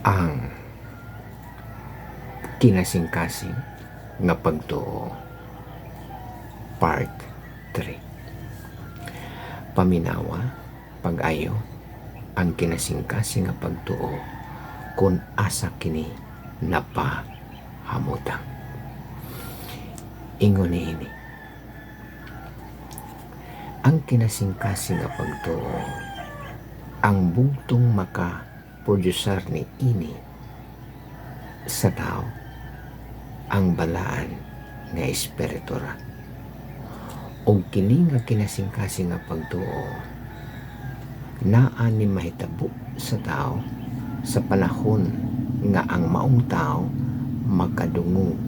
ang kinasingkasing nga pagtuo part 3. Paminawa pag-ayo ang kinasingkasing nga pagtuo kung asa kini napahamutang. Ingon niini ang kinasingkasing nga pagtuo ang bugtong maka-producer ni ini sa tao ang balaan nga espiritu ra. Og kini nga kinasingkasing nga pagtuo naa ni mahitabo sa tao sa panahon nga ang maong tao makadungog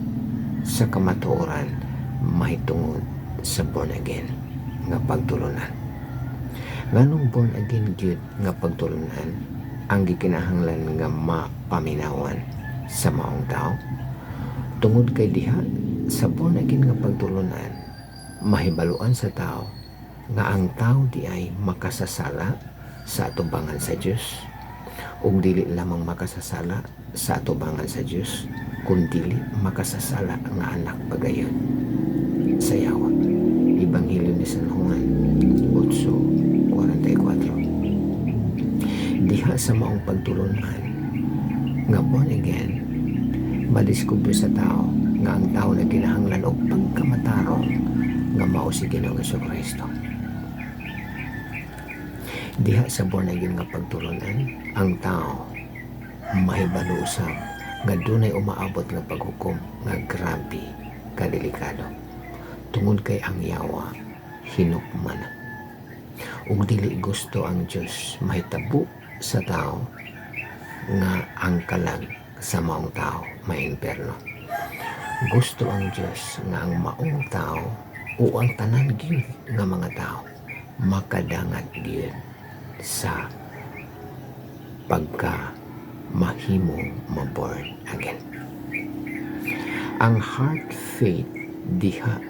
sa kamatuoran mahitungod sa born again nga pagtulunan. Nganong born again gyud nga pagtulunan ang gikinahanglan nga mapaminawan sa maong tao? Tungod kay diha sa born again nga pagtulunan mahibaluan sa tao nga ang tao di ay makasasala sa atubangan sa Dios, ug dili lamang makasasala sa atubangan sa Dios kundi makasasala nga anak pagayon sa Yawa. Ebanghelyo ni San Juan 8:44. Diha sa maong pagtulunan nga born again madiskubre sa tao nga ang tao na kinahanglan og pagkamatarong nga mao si Ginoong Jesucristo. Diha sa born again nga pagtulunan ang tao mahibalo usab nga dunay umaabot nga paghukom nga grabe kadelikado tungod kay ang Yawa hinukman ug dili gusto ang Dios mahitabo sa tao nga ang kalag sa maong tao may imperno. Gusto ang Dios nga ang maong tao o ang tanan gyud nga mga tao makadangat gyud sa pagka mahimong maborn again. Ang heart faith diha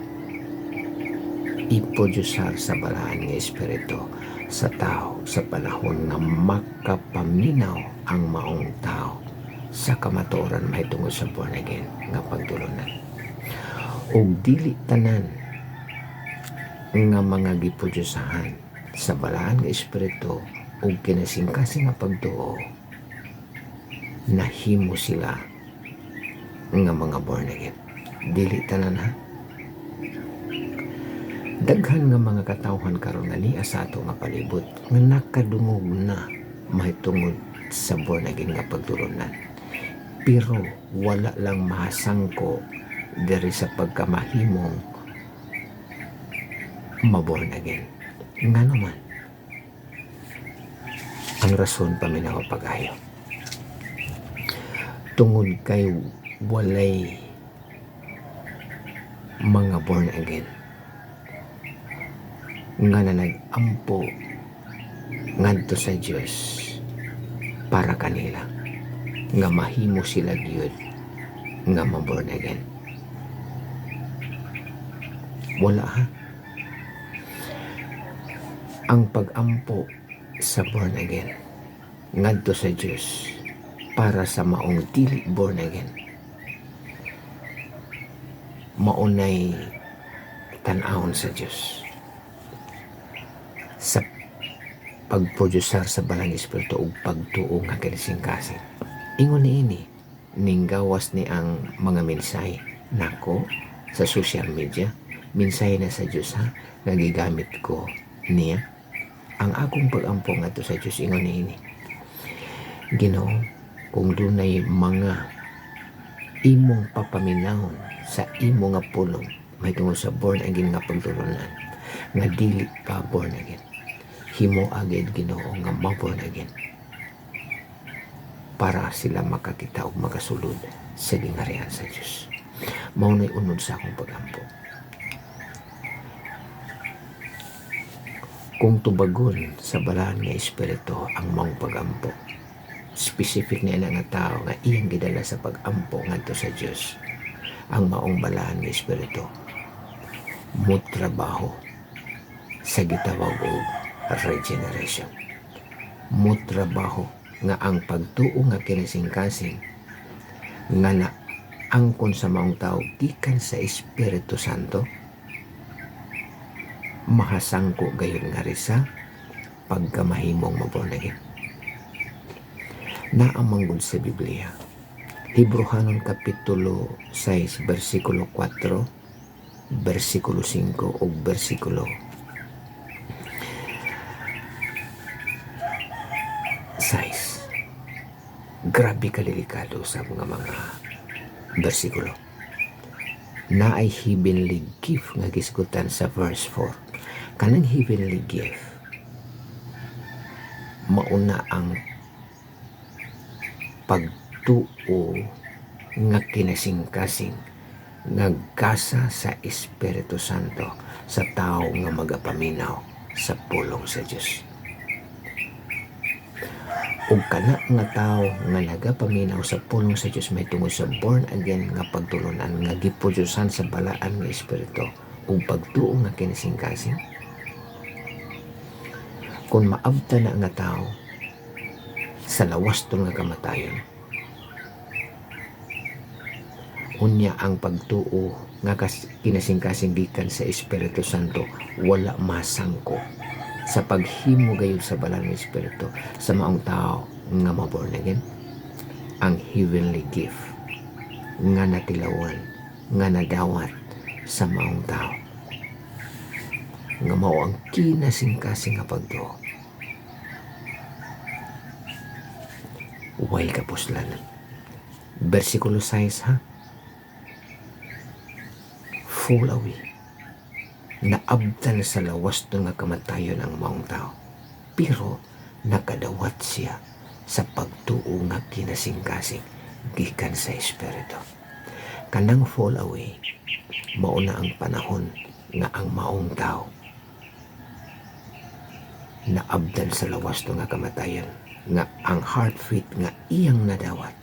iproducer sa balaan nga espiritu sa tao sa panahon nga makapaminaw ang maong tao sa kamatuoran mahitungod sa born again nga pagtulunan. Og dili tanan nga mga giprodusahan sa balaan nga espiritu og kinasingkasing nga pagtuo nahimo sila nga mga born again. Dili tanan ha. Daghan nga mga katawhan karon nga niya sa ato nga palibot nga nakadungog na mahitungod sa born again nga pagtulunan. Pero wala lang mahasangko diri sa pagkamahimong maborn again. Nga naman ang rason paminawa pag-ayo tungod kay walay mga born again nga na nag-ampo ngadto sa Dios para kanila nga mahimo sila gyud nga ma-born again. Wala ha. Ang pag-ampo sa born again ngadto sa Dios para sa maong dili born again maunay tan-awon sa Dios sa pagproducer sa balang espiritu ug pagtuo nga kinasingkasing. Ingon niini ning gawas ni ang mga mensahe nako sa social media, mensahe na sa Dios ha nga gigamit ko niya ang akong pag-ampo ngadto sa Dios. Ingon niini, Ginoo, kung dunay mga imong papaminahon sa imo nga pulong mahitungod sa born again nga pagtulunan nga dili pa born again, himo agad Ginoo nga ma-born again para sila makakita ug makasulod sa gingarihan sa Dios. Mao nay unod sa akong pagampo. Kung tubagon sa balaan nga espiritu ang maong pagampo, specific niya nga tao nga iyang gidala sa pagampo ngadto sa Dios, ang maong balaan nga espiritu mo trabaho sa gitawag og regeneration. Mo trabaho nga ang pagtuo nga kinasingkasing nga na angkon sa maong tao gikan sa Espiritu Santo mahasangko gayon nga risa pagkamahimong mabornagin. Naamanggod sa Biblia, Hebrehanon Kapitulo 6, versikulo 4, versikulo 5 o versikulo 6. Grabe kalilikado sa mga versikulo. Na ay heavenly gift nga gisgutan sa verse 4. Kanang heavenly gift mauna ang pagtuo nga kinasingkasing nagkasa sa Espiritu Santo sa tao nga magapaminaw sa pulong sa Dios. Ug kana nga tao nga nagapaminaw sa pulong sa Dios may tungod sa born again nga pagtulunan nga giprodusan sa balaan nga espiritu ug pagtuo nga kinasingkasing. Kung maabta na nga tao sa lawaston nga kamatayon, unya ang pagtuo nga kinasingkasing gikan sa Espiritu Santo wala masangko sa paghimo gayud sa balang nga espiritu sa maong tao nga maborn again. Ang heavenly gift nga natilawan nga nadawat sa maong tao nga mao ang kinasingkasing nga pagtuo. Way kapuslanan. Versikulo 6 ha. Fall away. Naabtan sa lawaston nga kamatayon ang maong tao. Pero nakadawat siya sa pagtuo nga kinasingkasing gikan sa espiritu. Kanang fall away, mauna ang panahon nga ang maong tao naabdan sa lawaston nga kamatayon nga ang heartbeat nga iyang nadawat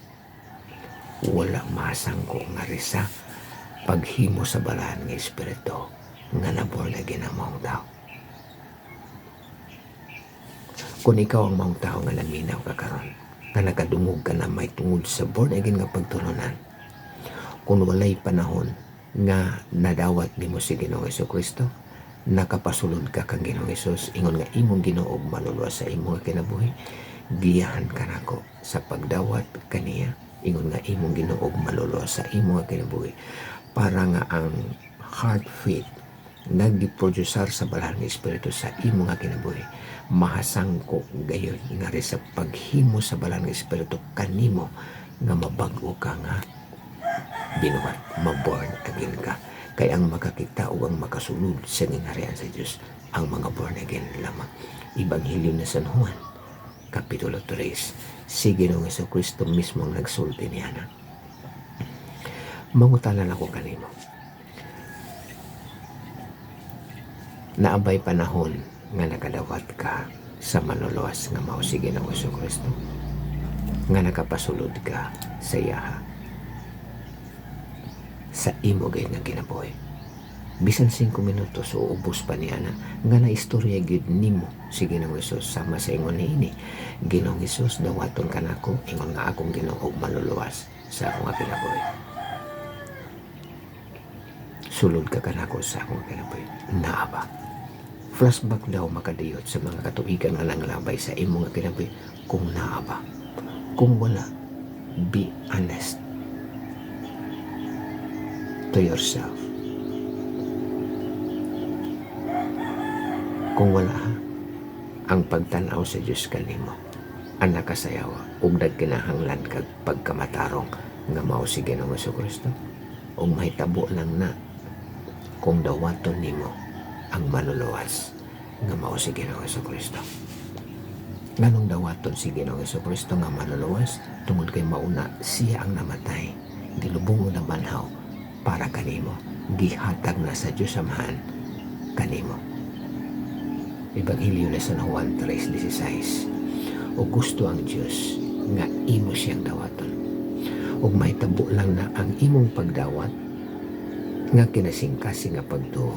wala masangko nga risa paghimo sa balahan nga espiritu nga naborn again ang maong tao. Kung ikaw ang maong tao nga naminaw ka karon, nga nakadungog ka na may tungod sa born again nga pagtulunan, kung walay panahon nga nadawat nimo si Ginoong Jesucristo, nakapasulod ka kang Ginoong Hesus, ingon nga imong Ginoo og maluluwas sa imong kinabuhi, giyahan ka nako sa pagdawat kaniya, ingon nga imong Ginoo og maluluwas sa imong kinabuhi, para nga ang heartbeat nagdi-producer sa balahan nga espiritu sa imong kinabuhi mahasangko gayon nga rin sa paghimo sa balahan nga espiritu kanimo nga mabag-o ka nga binuhat, maborn again ka. Kaya ang makakita o ang makasulod sa gingharian sa Diyos ang mga born again lamang. Ebanghelyo na San Juan, Kapitulo 3. Si Ginoong Jesucristo mismo ang nagsulti niya na. Mangutalan ako kanimo. Naabay panahon nga nakadawat ka sa manuluwas nga mao si Ginoong Jesucristo. Nga nakapasulod ka sa yaha. Sa imo gay nga kinabuhi. Bisan 5 minutos o ubos pa niya na nga na istorya gid nimo si Ginoong Hesus sama sa ingon niini. Ginoong Hesus, dawaton ka nako, ingon nga akong Ginoo og maluluwas sa akong kinabuhi. Sulod ka kanako sa akong kinabuhi. Naa ba? Flashback daw makadiyot sa mga katuigan nga nanglabay sa imo nga kinabuhi kung naa ba. Kung wala, be honest to yourself. Kung wala ang pagtanaw sa Diyos kanimo, ang nakasayawa ug nagkinahanglan kag pagkamatarong nga mao si Ginoong Jesucristo, ug mahitabo lang na kung dawaton nimo ang manuluwas nga mao si Ginoong Jesucristo. Nganong dawaton si Ginoong Jesucristo nga manuluwas? Tungod kay mauna siya ang namatay, dilubong na banhaw para kanimo, gihatag na sa Diyos Amahan kanimo. Ebanghelyo na San Juan 3:16. O gusto ang Diyos nga imo siyang dawaton. Ug mahitabo lang na ang imong pagdawat nga kinasingkasing nga pagtuo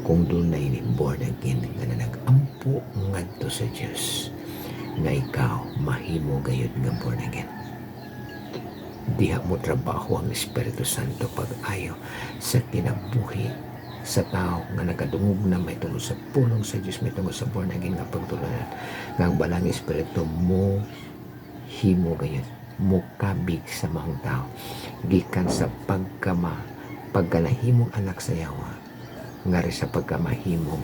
kung dunay ni born again nga nag-ampo ngadto sa Diyos nga ikaw mahimo gayud nga born again. Diha mo trabaho ang Espiritu Santo pag-ayo sa kinabuhi sa tao nga nakadungog na may tungod sa pulong sa Diyos, may tungod sa born again nga pagtulunan nga ang balang Espiritu mo himo gayud mo kabig sa mga tao gikan sa pagkanahimong anak sa Yawa nga rin sa pagkamahimong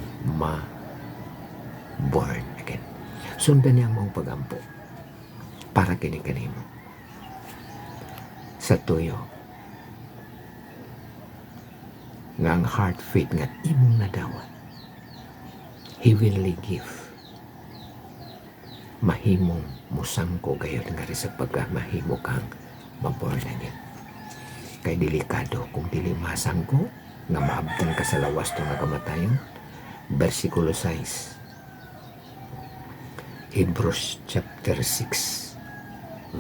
born again. Sundan niya mong pagampo para kini-kanimo sa tuyo nga ang heart faith nga imong nadawat heavenly gift mahimong musangko gayud nga rin sa pagkamahimo kang maborn again. Kay delikado kung dili masangko nga maabtan ka sa lawas to nga kamatayon. Versikulo 6 Hebrews chapter 6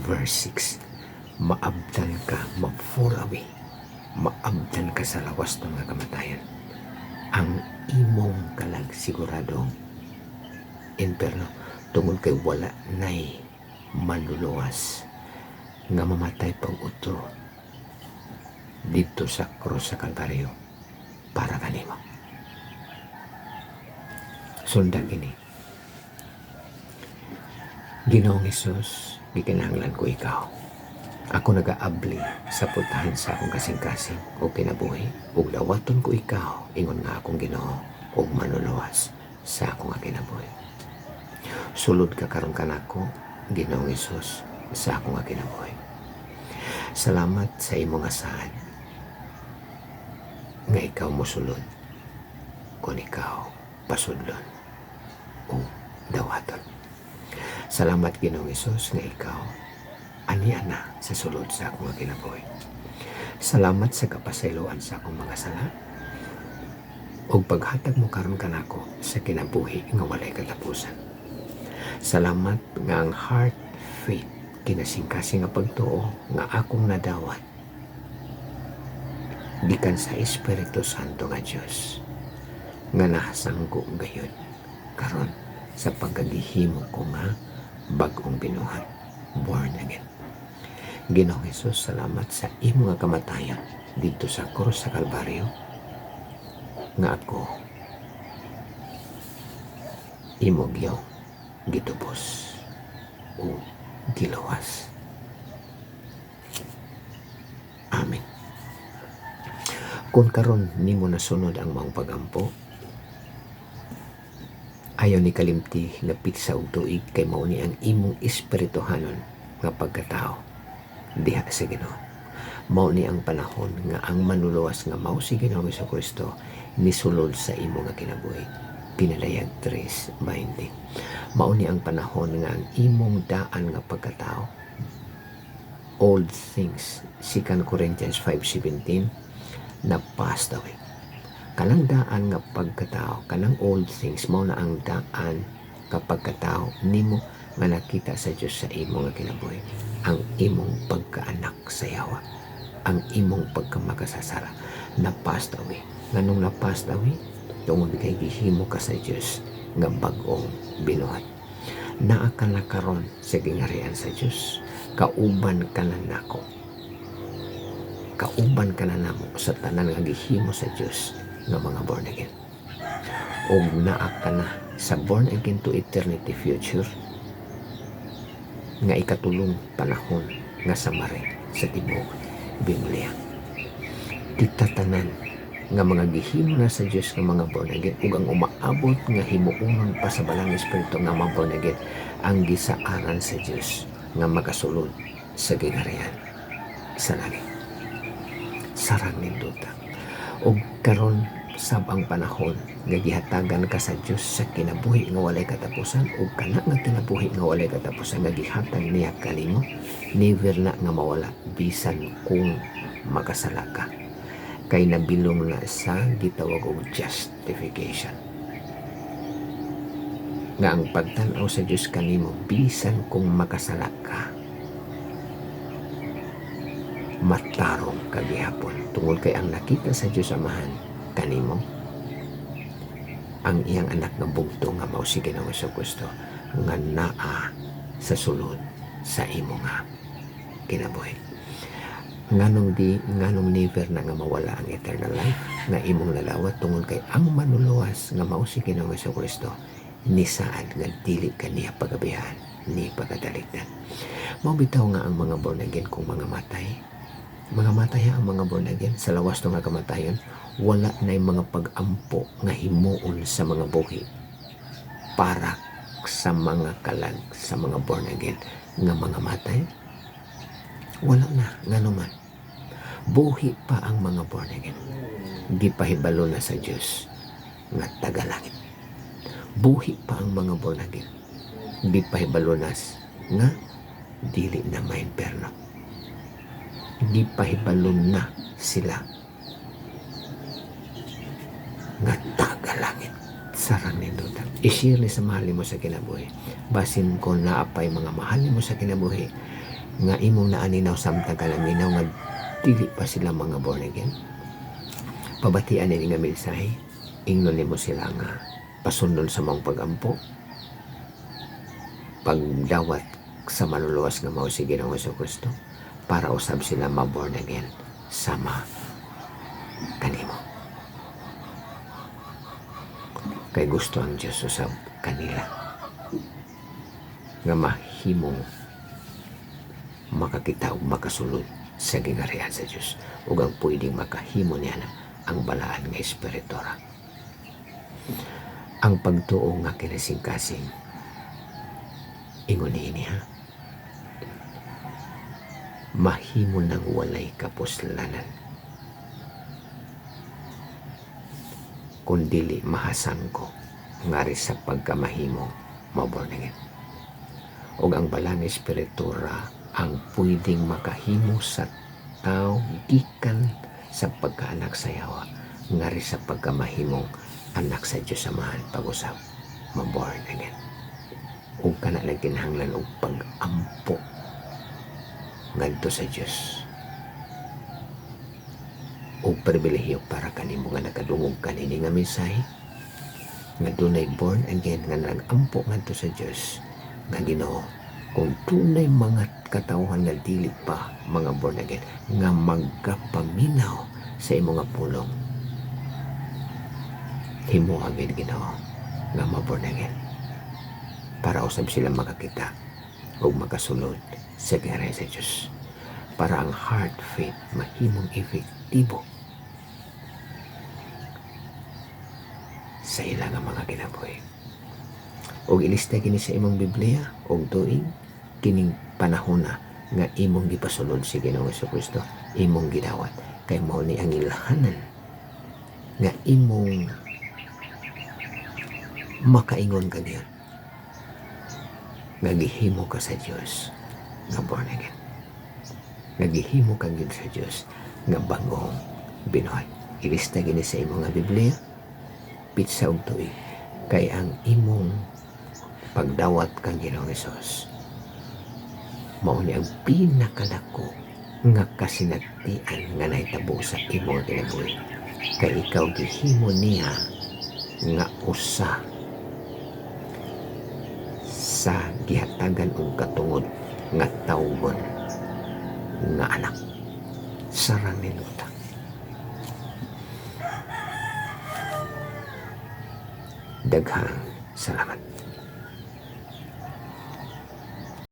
verse 6, maabdan ka, mag-fall away, maabdan ka sa lawas ng mga kamatayan. Ang imong kalag siguradong imperno tungod kay wala nay manluluwas nga mamatay pang utro dito sa krus sa Kalbaryo para kanimo. Sundan kini. Ginoong Hesus, gikinahanglan ko ikaw. Ako nagaabli sa putahan sa akong kasing-kasing o kinabuhi, ug dawaton ko ikaw, ingon nga akong Ginoo, ug manuluwas sa akong kinabuhi. Sulod ka karon kanako, Ginoong Hesus, sa akong kinabuhi. Salamat sa imong asahan nga ikaw mosulod kung ikaw pasudlon o dawaton. Salamat Ginoong Hesus nga ikaw aniya na sa sulod sa akong kinabuhi. Salamat sa kapasayloan sa akong mga sala ug paghatag mo karon kanako sa kinabuhi nga walay katapusan. Salamat nga ang heart faith kinasingkasing nga pagtuo nga akong nadawat gikan sa Espiritu Santo nga Dios nga nahasangko gayud karon sa pagkagihimo ko nga bag-ong binuhat, born again. Ginoong Hesus, salamat sa imo nga kamatayan dito sa krus sa Kalbaryo nga ako imo gyud gitubos o gilawas. Amen. Kung karon nimo nasunod ang mga pagampo, ayaw ni kalimti na pitsa og tuig kay mao ni ang imong espirituhanon nga pagkatao diha sa Ginoo. Mao ni ang panahon nga ang manluluwas nga mao si Ginoong Jesucristo nisulod sa imo nga kinabuhi. Pinalayag 3:20. Mao ni ang panahon nga ang imong daan nga pagkatao, old things, 2 Corinthians 5:17, na passed away. Kanang daan nga pagkatao, kanang old things, mao na ang daan nga pagkatao nimo nga nakita sa Dios sa imo nga kinabuhi. Ang imong pagkaanak sa Yawa, ang imong pagkamakasasara na passed away. Nganong na passed away? Tungod kay gihimo ka sa Dios nga bag-ong binuhat. Naa ka na karon sa gingarian sa Dios, kauban ka na nako. Kauban ka na namo sa tanan nga gihimo sa Dios nga mga born again. O naa ka na sa born again to eternity future nga ikatulong panahon nga samare sa tibuok Biblia. Kita tanan nga mga gihimo na sa Dios nga mga born again ug ang umaabot nga himuonon pa sa balang espiritu nga mga born again ang gisaaran sa Dios nga makasulod sa gingharian sa langit. Sarang ninduta. Og karon sab ang panahon nga gihatagan ka sa Dios sa kinabuhi nga walay katapusan ug kana nga kinabuhi nga walay katapusan nga gihatag niya kanimo, never na nga mawala bisan kung makasala ka. Kay nabilong na sa gitawag og justification. Nga ang pagtan-aw sa Dios kanimo bisan kung makasala ka, matarong kagihapon tungod kay ang nakita sa Dios Amahan kanimo ang iyang anak nga bugto nga mao si Ginoong Jesucristo nga naa sa sulod sa imo nga kinabuhi. Nganong never na nga mawala ang eternal life nga imong lalawat tungod kay ang manuluwas nga mao si Ginoong Jesucristo ni saad nga dili kaniya pagabihan ni pagadaligdan. Mao bitaw nga ang mga born again kung mga matay ang mga born again sa lawas to nga kamatayon, wala na yung mga pag-ampo nga himuon sa mga buhi para sa mga kalag sa mga born again nga mga matay. Wala na nga naman. Buhi pa ang mga born again. Gipahibalo na sa Diyos nga tagalangit. Buhi pa ang mga born again. Gipahibalo na nga dili na maimperno. Gipahibalo na sila nga tagalangit. Sarang nindutan. I-share ni sa mahali mo sa kinabuhi. Basin ko naapay mga mahali mo sa kinabuhi nga imong naaninaw samtang kalaminaw nga dili pa sila mga born again. Pabatian ni nga mensahe, ingnon nimo sila nga pasundon sa mong pagampo, pagdawat sa manuluwas nga mao si Ginoong Jesucristo para usab sila ma-born again sama kanimo. Kay gusto ang Diyos usab kanila nga mahimong makakita o makasulod sa gingharian sa Diyos ug ang pwedeng makahimo niya ang balaan nga espiritura. Ang pagtuo nga kinasingkasing ingon niya mahimo nang walay kapuslanan kundili mahasangko ngari sa pagkamahimo maborn again. Og ang balaan nga espiritura ang pwedeng makahimo sa tao gikan sa pagkaanak sa Yawa ngari sa pagkamahimong anak sa Diyos samahan pag-usap ma-born again. Ug kana lang kinahanglan og pag-ampo ngadto sa Diyos ug pribilehiyo para kanimo nga nakadungog kanini nga mensahe nga dunay born again nga nag-ampo ngadto sa Diyos nga Ginoo. Kung tunay mga katawhan nga dili pa mga born again nga magkapaminaw sa imo nga pulong, himo agad Ginoo nga ma-born again para usab sila makakita ug makasulod sa gingharian sa Diyos, para ang heart faith mahimong efektibo sa ilang mga kinabuhi. Og ilista kini sa imong Biblia og tuig kining panahon na nga imong gipasulod si Ginoong Jesucristo, imong gidawat kay mao ni ang ilhanan nga imong makaingon ka diyan nga gihimo ka sa Dios nga born again, nga gihimo ka gyud sa Dios nga bagong binuhay. Ilista gini sa imong nga Biblia pitsa og tuig kay ang imong pagdawat kang Ginoong Hesus mao ni ang pinakalako nga kasinatian nga nahitabo sa imong kinabuhi, kay ikaw gihimo niya nga usa sa gihatagan og katungod nga tawgon nga anak. Sarang ninuta. Daghang salamat.